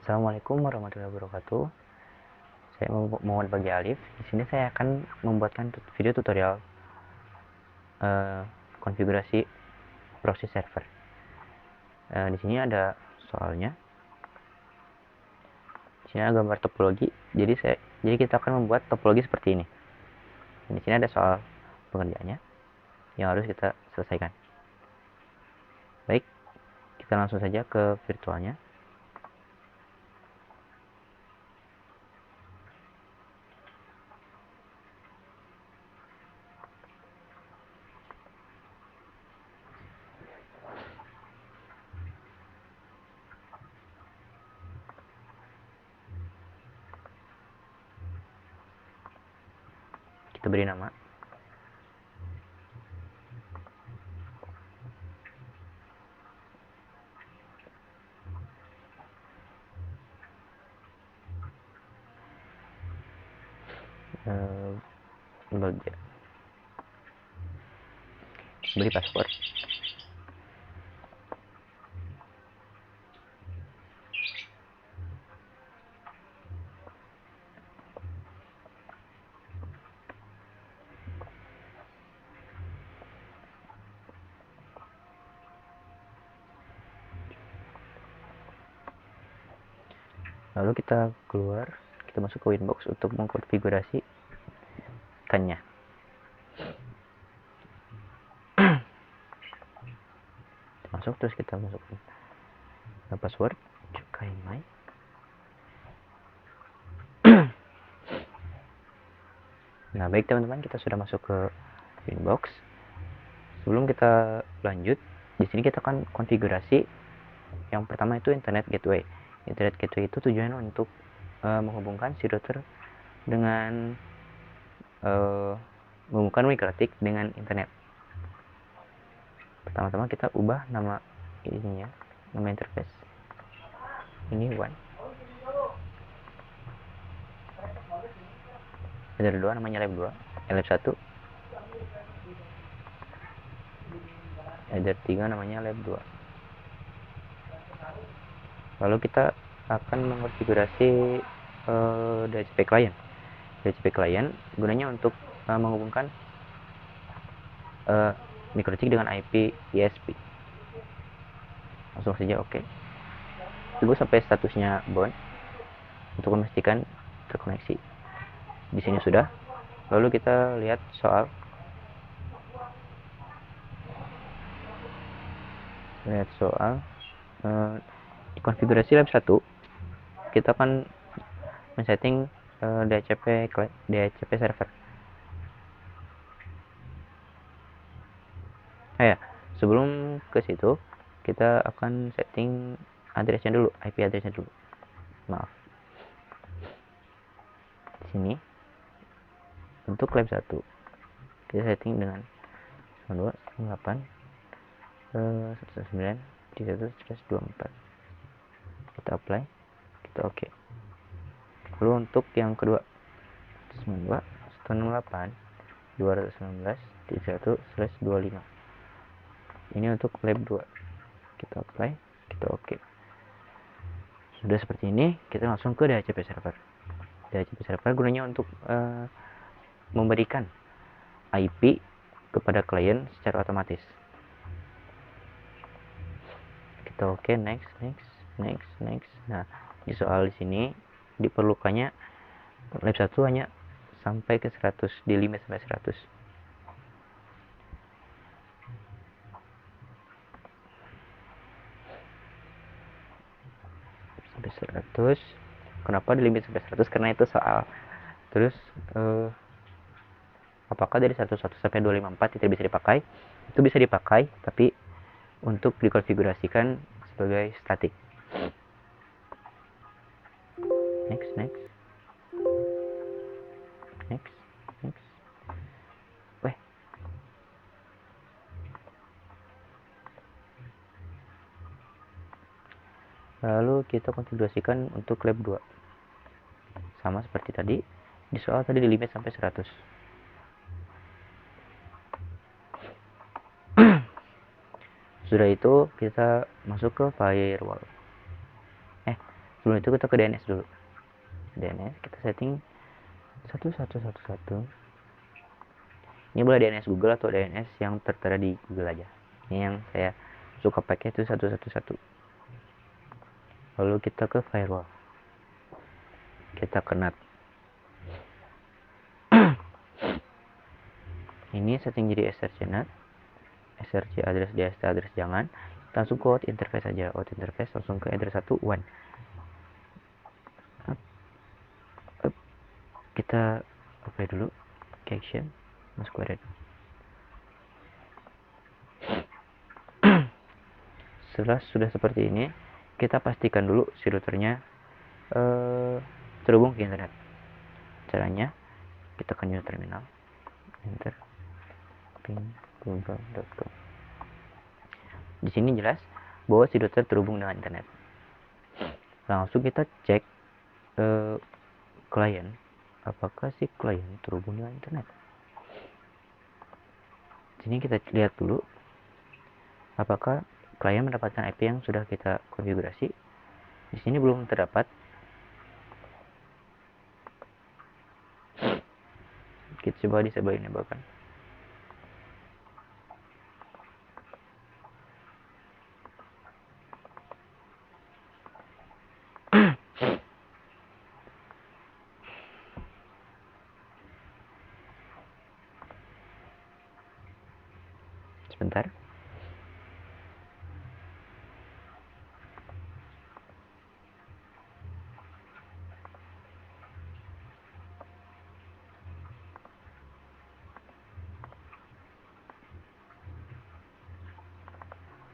Assalamualaikum warahmatullahi wabarakatuh. Saya Muhammad Bagi Alif. Di sini saya akan membuatkan video tutorial konfigurasi proxy server. Di sini ada soalnya. Di sini ada gambar topologi. Jadi kita akan membuat topologi seperti ini. Dan di sini ada soal pengerjaannya yang harus kita selesaikan. Baik, kita langsung saja ke virtualnya. Kita beri nama. Beri password. Lalu kita keluar, kita masuk ke Winbox untuk mengkonfigurasikannya. Masuk, terus kita masukkan password cukai my. Nah, baik teman-teman, kita sudah masuk ke Winbox. Sebelum kita lanjut, di sini kita akan konfigurasi. Yang pertama itu Internet Gateway. Internet Gateway itu tujuannya untuk menghubungkan si router dengan menghubungkan MikroTik dengan internet. Pertama-tama kita ubah nama ininya, nama interface. Ini one. Layer 2 namanya lab 2, lab 1. Layer 3 namanya lab 2. Lalu kita akan mengkonfigurasi DHCP client. DHCP client gunanya untuk menghubungkan MikroTik dengan IP ISP. Langsung saja oke. Tunggu sampai statusnya bound untuk memastikan terkoneksi. Di sini sudah. Lalu kita lihat soal. Di konfigurasi lab 1 kita akan men-setting DHCP server. Sebelum ke situ kita akan setting addressnya dulu, IP addressnya dulu. Maaf. Di sini untuk lab 1 kita setting dengan 128.109.124. Kita apply, kita oke. Lalu untuk yang kedua 192.168.219.31/25. Ini untuk lab 2. Kita apply, kita oke. Sudah seperti ini, kita langsung ke DHCP server. DHCP server gunanya untuk memberikan IP kepada klien secara otomatis. Kita oke, next. Nah, di soal di sini diperlukannya lab 1 hanya sampai ke 100, di limit sampai 100. Sampai 100. Kenapa di limit sampai 100? Karena itu soal. Terus apakah dari 11 sampai 254 tidak bisa dipakai? Itu bisa dipakai, tapi untuk dikonfigurasikan sebagai static. Next. Lalu kita konfigurasikan untuk lab 2. Sama seperti tadi. Di soal tadi di limit sampai 100. Sudah itu kita masuk ke firewall. Sebelum itu kita ke DNS dulu. DNS kita setting 1111. Ini boleh DNS Google atau DNS yang tertera di Google aja. Ini yang saya suka pakai itu 111. Lalu kita ke firewall. Kita ke NAT. Ini setting jadi SRC NAT. SRC address DHT address jangan. Langsung ke out interface aja. Out interface langsung ke address 1 1. Kita apply dulu ke action masuk ke Setelah sudah seperti ini, kita pastikan dulu si routernya terhubung ke internet. Caranya kita ke new terminal, enter ping.google.com. Di sini jelas bahwa si router terhubung dengan internet. Langsung kita cek klien, apakah si klien terhubung dengan internet. Di sini kita lihat dulu apakah klien mendapatkan IP yang sudah kita konfigurasi. Di sini belum terdapat. Kita coba disable enablekan. Sebentar.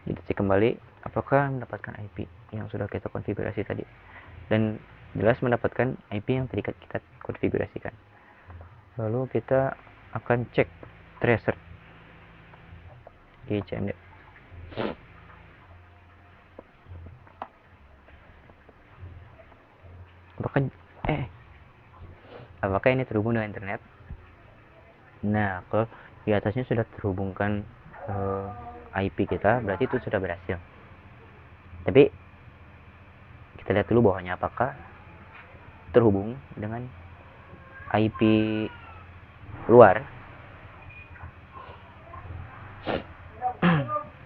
Kita cek kembali apakah mendapatkan IP yang sudah kita konfigurasi tadi, dan jelas mendapatkan IP yang tadi kita konfigurasikan. Lalu kita akan cek tracer di CMD. Apakah ini terhubung dengan internet? Nah, kalau di atasnya sudah terhubungkan IP kita, berarti itu sudah berhasil. Tapi kita lihat dulu bawahnya apakah terhubung dengan IP luar.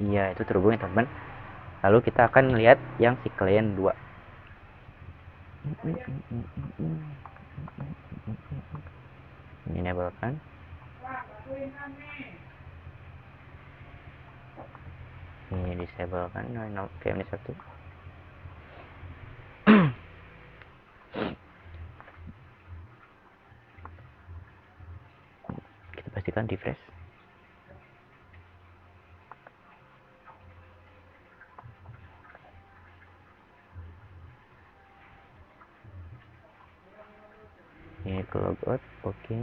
Iya, itu terhubung ya teman. Lalu kita akan lihat yang si klien 2. Ini enablekan. Ini disablekan. VM 1. Kita pastikan refresh. Ini ke logout, oke.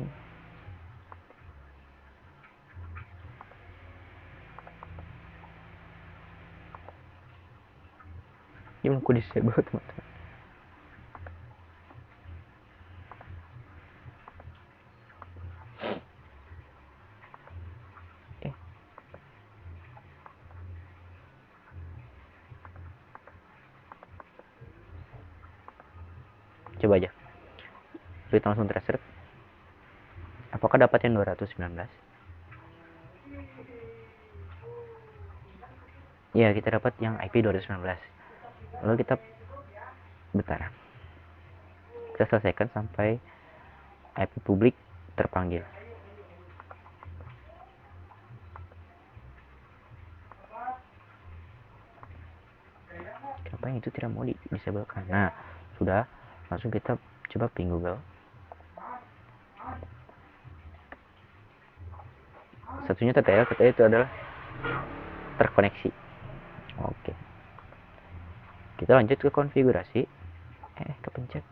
Ini aku disable teman-teman. Coba aja. Kita langsung tracer. Apakah dapat yang 219? Ya, kita dapat yang IP 219. Lalu kita bentar. Kita selesaikan sampai IP publik terpanggil. Kenapa yang itu tidak mau disablekan? Nah, sudah. Langsung kita coba ping Google. Satunya TTL, TTL itu adalah terkoneksi. Oke. Kita lanjut ke konfigurasi. Kepencet.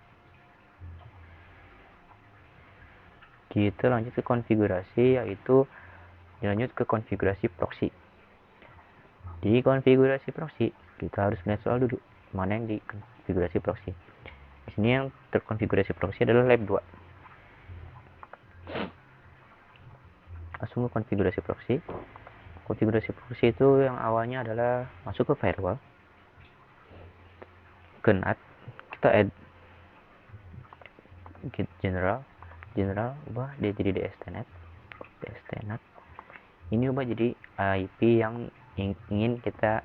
Kita lanjut ke konfigurasi, yaitu lanjut ke konfigurasi proxy. Di konfigurasi proxy, kita harus melihat soal duduk mana yang di konfigurasi proxy. Di sini yang terkonfigurasi proxy adalah lab 2. Langsung ke konfigurasi proxy. Konfigurasi proxy itu yang awalnya adalah masuk ke firewall, ke NAT. Kita kita add git general ubah dia jadi dstnet. Ini ubah jadi IP yang ingin kita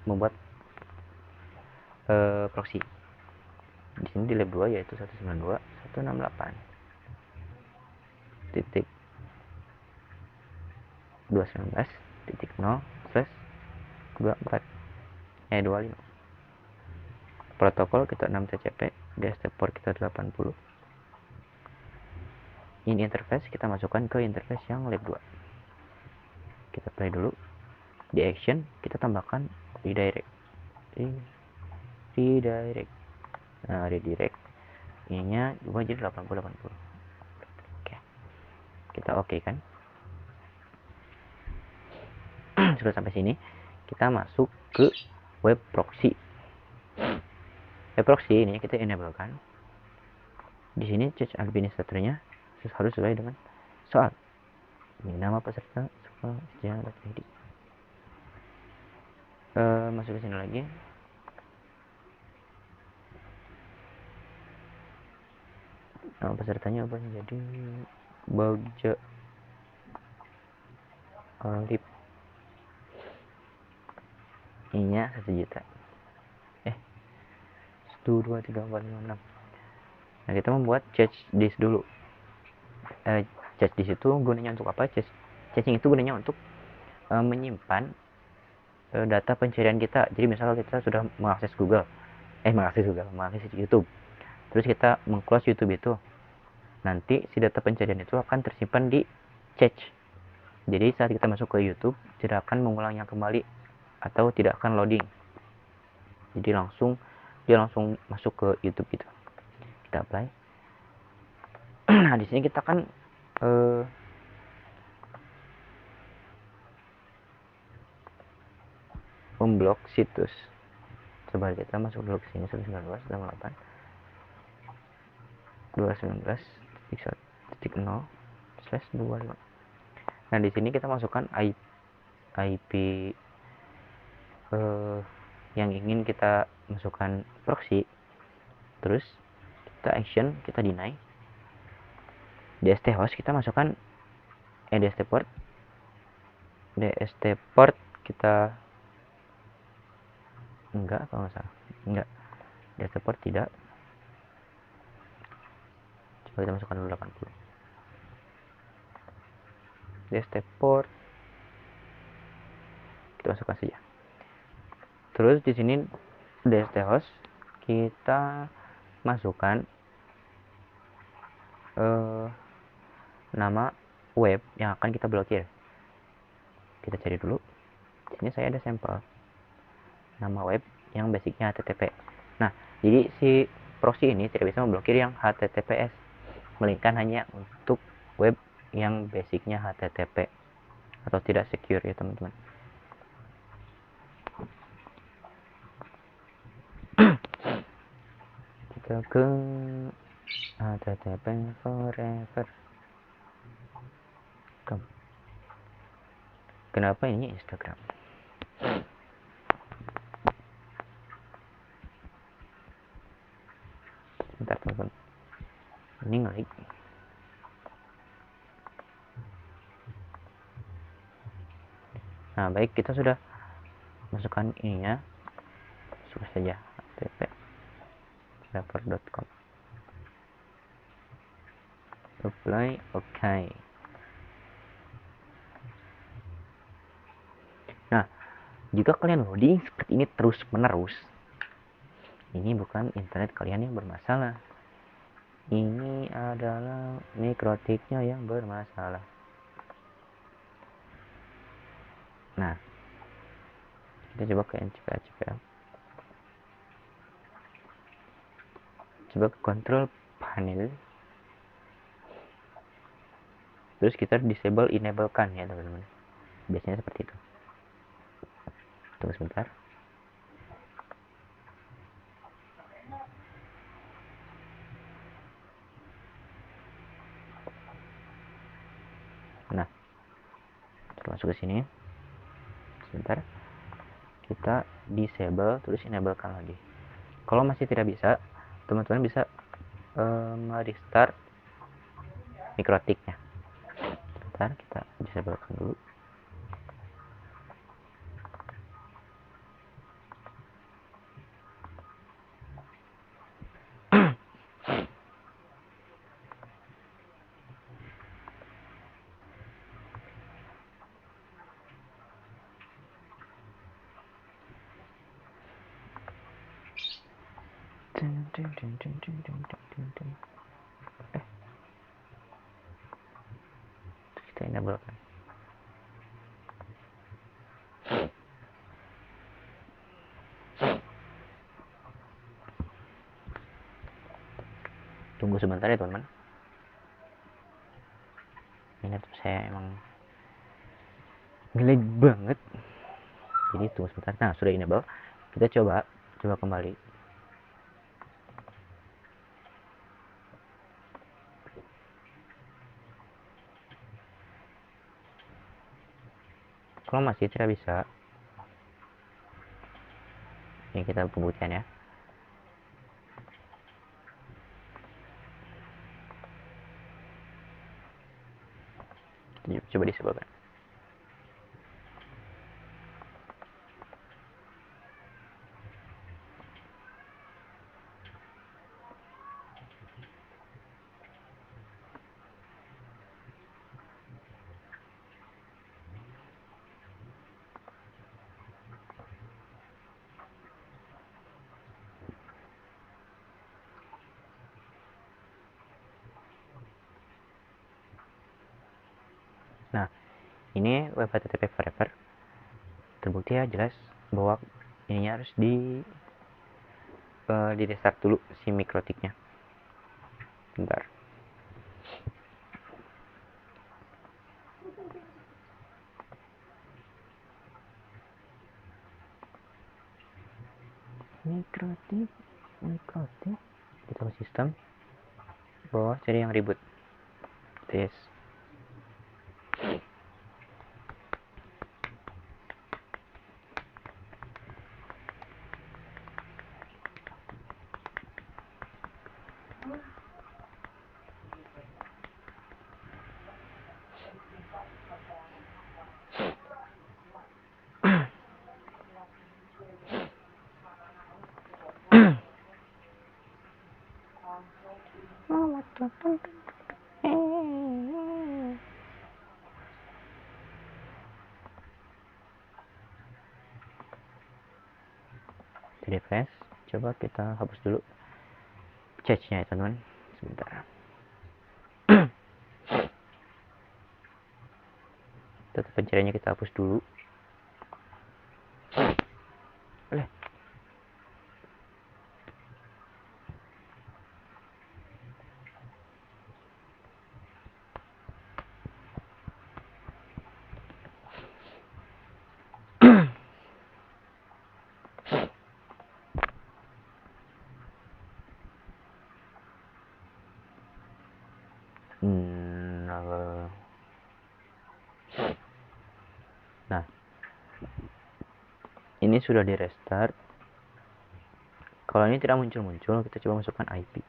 membuat proxy. Di sini di lab 2 yaitu 192.168.219.0/24 protokol kita 6 TCP, DST port kita 80. Ini interface kita masukkan ke interface yang lab 2. Kita play dulu. Di action kita tambahkan redirect. Nah, redirect ininya ubah jadi 80. Oke. Kita oke kan? Sudah sampai sini, kita masuk ke web proxy. Web proxy ini kita enable kan. Di sini change administratornya harus sesuai dengan soal. Ini nama peserta sejarah.id. Masuk ke sini lagi. Nama pesertanya apa jadi Bagja Alip. Ininya 1 juta. 1 2 3 4 5 6. Nah, kita membuat cache disk dulu. Cache disk itu gunanya untuk apa? Caching itu gunanya untuk menyimpan data pencarian kita. Jadi misalnya kita sudah mengakses YouTube. Terus kita meng-close YouTube itu. Nanti si data pencarian itu akan tersimpan di cache. Jadi saat kita masuk ke YouTube tidak akan mengulangnya kembali atau tidak akan loading. Jadi dia langsung masuk ke YouTube gitu. Kita apply. Nah, di sini kita kan memblok situs. Coba kita masuk dulu ke sini 192.168.219.0/25. Nah, di sini kita masukkan IP yang ingin kita masukkan proxy. Terus kita action, kita deny. DST host kita masukkan DST port kita enggak, kalau nggak salah enggak, DST port tidak. Coba kita masukkan dulu 80. DST port kita masukkan saja. Terus di sini DST host kita masukkan nama web yang akan kita blokir. Kita cari dulu. Di sini saya ada sampel nama web yang basicnya HTTP. Nah, jadi si proxy ini tidak bisa memblokir yang HTTPS, melainkan hanya untuk web yang basicnya HTTP atau tidak secure ya teman-teman. Kita ke HTTP forever. Kenapa ini Instagram? Bentar teman-teman, ini ngelik. Nah, baik, kita sudah masukkan ininya. Masuk saja http server.com. Apply, okay. Nah, jika kalian loading seperti ini terus menerus, ini bukan internet kalian yang bermasalah, ini adalah mikrotiknya yang bermasalah. Nah, kita coba ke ncpl, coba ke control panel, terus kita disable enablekan ya teman-teman. Biasanya seperti itu. Tunggu sebentar. Nah, masuk ke sini. Sebentar. Kita disable terus enablekan lagi. Kalau masih tidak bisa, teman-teman bisa merestart mikrotiknya. Bentar, kita disablekan dulu. Kita enablekan. Tunggu sebentar ya teman-teman. Ini tuh saya emang ngelag banget. Jadi tunggu sebentar. Nah, sudah enable. Kita coba kembali. Kalau masih tidak bisa, ini kita pembuktian ya. Coba disebutkan. Nah, ini web HTTP forever. Terbukti ya jelas bahwa ininya harus di restart dulu si mikrotiknya. Bentar. Mikrotik kita ke sistem bawah cari yang ribut. Yes. Refresh. Coba kita hapus dulu cache-nya ya teman-teman. Sebentar. Tetap pencariannya kita hapus dulu. Boleh. Nah, ini sudah di restart. Kalau ini tidak muncul-muncul, kita coba masukkan IP.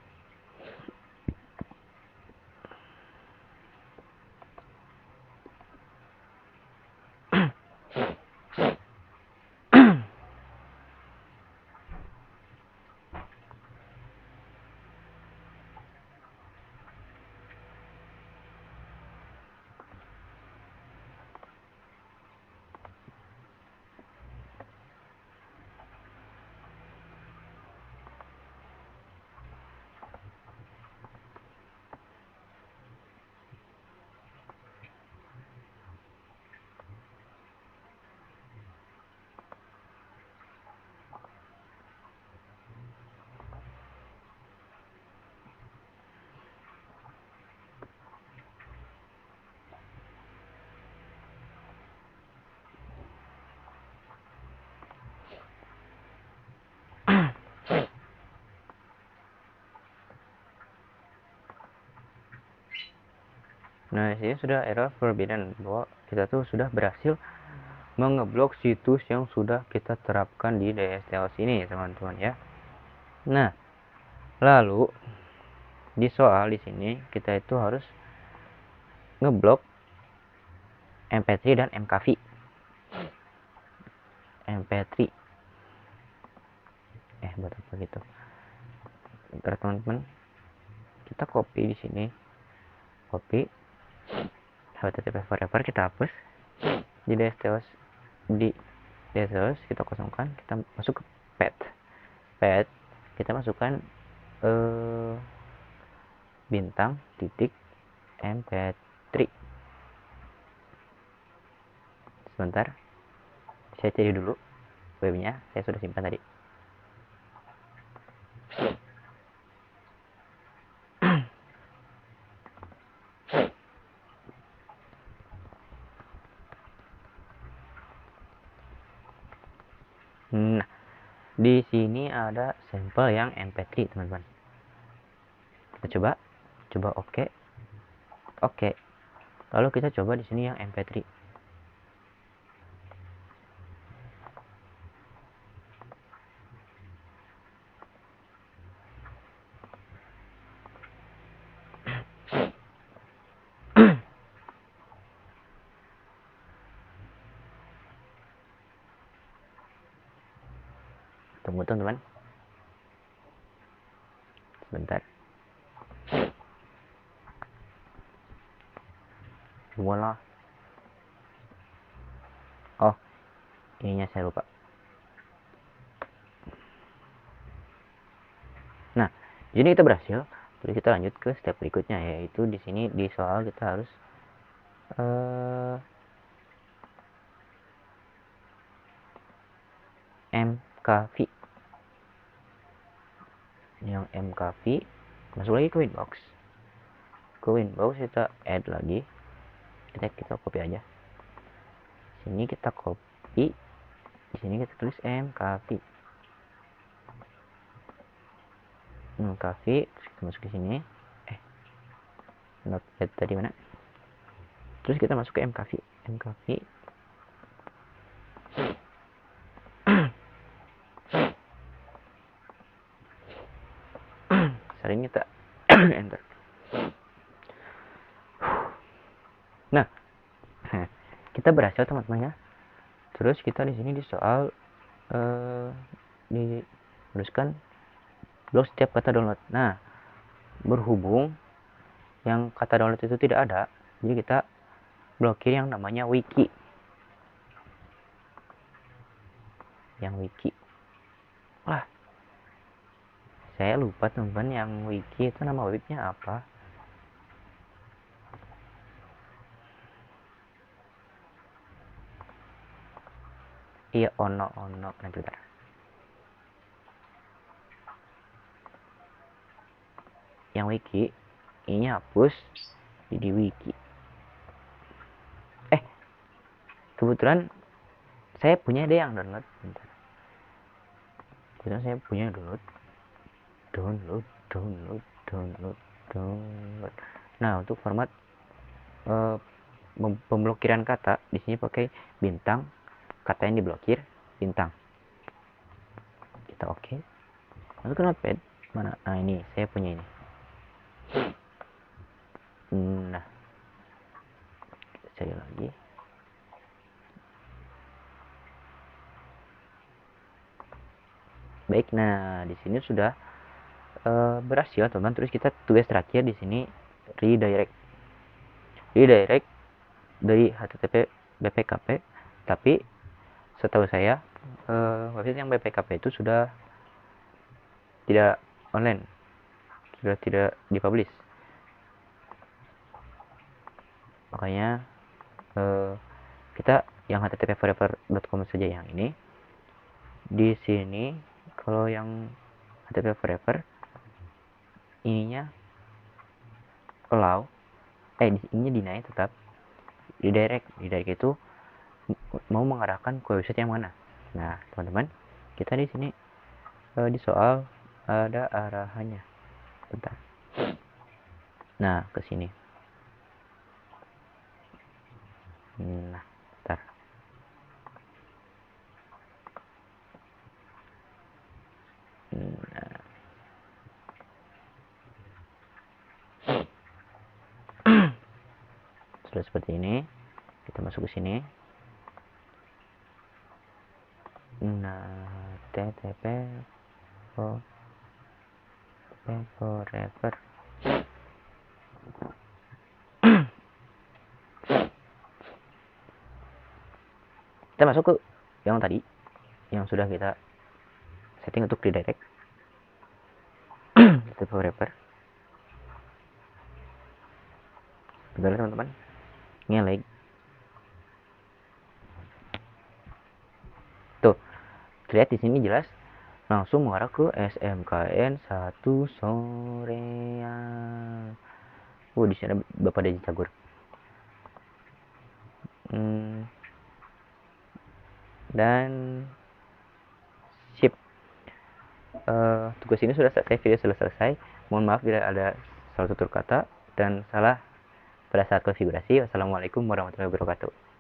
Nah, ini sudah error forbidden, bahwa kita tuh sudah berhasil mengeblok situs yang sudah kita terapkan di DSTLC ini, teman-teman ya. Nah, lalu di soal di sini kita itu harus ngeblok MP3 dan MKV. MP3 buat apa gitu. Bentar teman-teman, kita copy di sini, copy HTTP forever, kita hapus di DSTOS kita kosongkan, kita masuk ke path, kita masukkan bintang titik mp3. Sebentar, saya cari dulu webnya, saya sudah simpan tadi. Nah, di sini ada sampel yang mp3 teman-teman. Kita coba oke. Lalu kita coba di sini yang mp3. Tunggu teman-teman, sebentar. Voila. Oh, ininya saya lupa. Nah, jadi kita berhasil. Terus kita lanjut ke step berikutnya, yaitu di sini di soal kita harus MKV. Yang MKV masuk lagi ke Winbox. Ke Winbox kita add lagi. Kita copy aja. Sini kita copy. Di sini kita tulis MKV. MKV, terus kita masuk ke sini. Notepad tadi mana? Terus kita masuk ke MKV. Sering kita enter. Nah, kita berhasil teman-teman ya. Terus kita di sini di soal dituliskan blok setiap kata download. Nah, berhubung yang kata download itu tidak ada, jadi kita blokir yang namanya wiki. Yang wiki. Wah, saya lupa teman-teman, yang wiki itu nama webnya apa. Iya, ono nanti bentar. Yang wiki ini hapus jadi wiki. Kebetulan saya punya deh yang download. Bentar. Kebetulan saya punya download. Nah, untuk format pemblokiran kata di sini pakai bintang, kata yang diblokir bintang. Kita oke. Masuk ke notepad mana? Nah, ini saya punya ini. Nah, kita cari lagi. Baik, nah di sini sudah berhasil teman. Terus kita tugas terakhir di sini redirect dari HTTP BPKP, tapi setahu saya website yang BPKP itu sudah tidak online, sudah tidak dipublish. Makanya kita yang http://forever.com saja yang ini. Di sini kalau yang HTTP forever ininya allow, ininya deny tetap. Redirect itu mau mengarahkan ke website yang mana. Nah, teman-teman, kita di sini di soal ada arahannya. Bentar. Nah, ke sini. Nah, bentar. Nah, sudah seperti ini, kita masuk ke sini. Nah, TTP forever. Kita masuk ke yang tadi yang sudah kita setting untuk redirect. TTP forever. Bentar teman-teman, ini lag. Tuh, lihat di sini jelas langsung mengarah ke SMKN 1 Soreang. Di sana Bapak Deji Cagur. Dan sip. Tugas ini sudah selesai, video sudah selesai. Mohon maaf bila ada salah tutur kata dan salah pada saat konfigurasi. Wassalamualaikum warahmatullahi wabarakatuh.